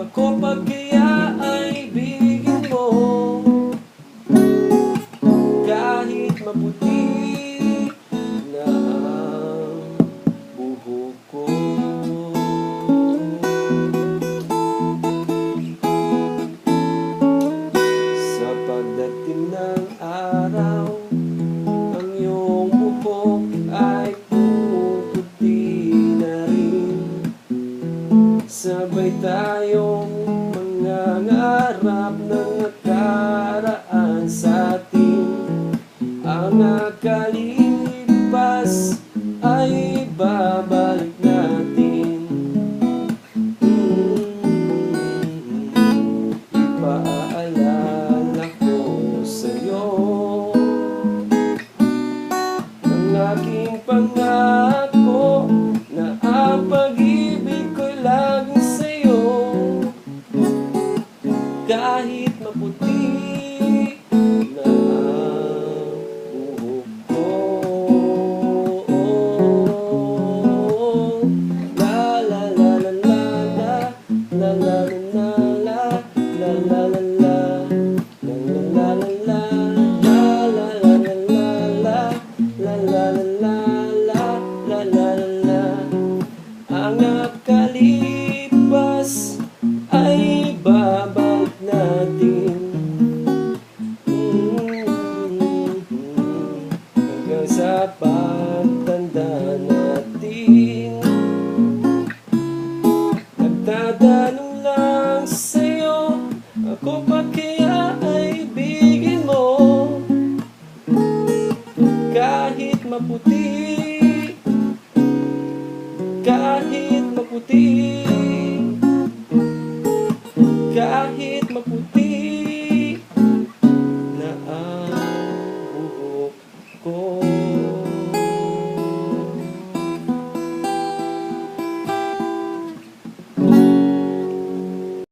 Ako pag kaya ay bigyan mo, kahit maputi na ang buhok ko. Sa pagdating ng araw, ang iyong buhok ay puputi na rin. Sabay tayong mangangarap ng nakaraan sa atin. Ang nakalipas ay babalik natin. Ipaalala ko sa'yo ang aking pangako na ang pag-ibig ko'y laging sa'yo, kahit maputi na ang buhok ko. La la la la la la, la la la la, la la la la, la la la la, la la la la, la la la la, la la la la. Ang nakalipas ay babalik natin. Hanggang sa pagtanda natin, nagdadaan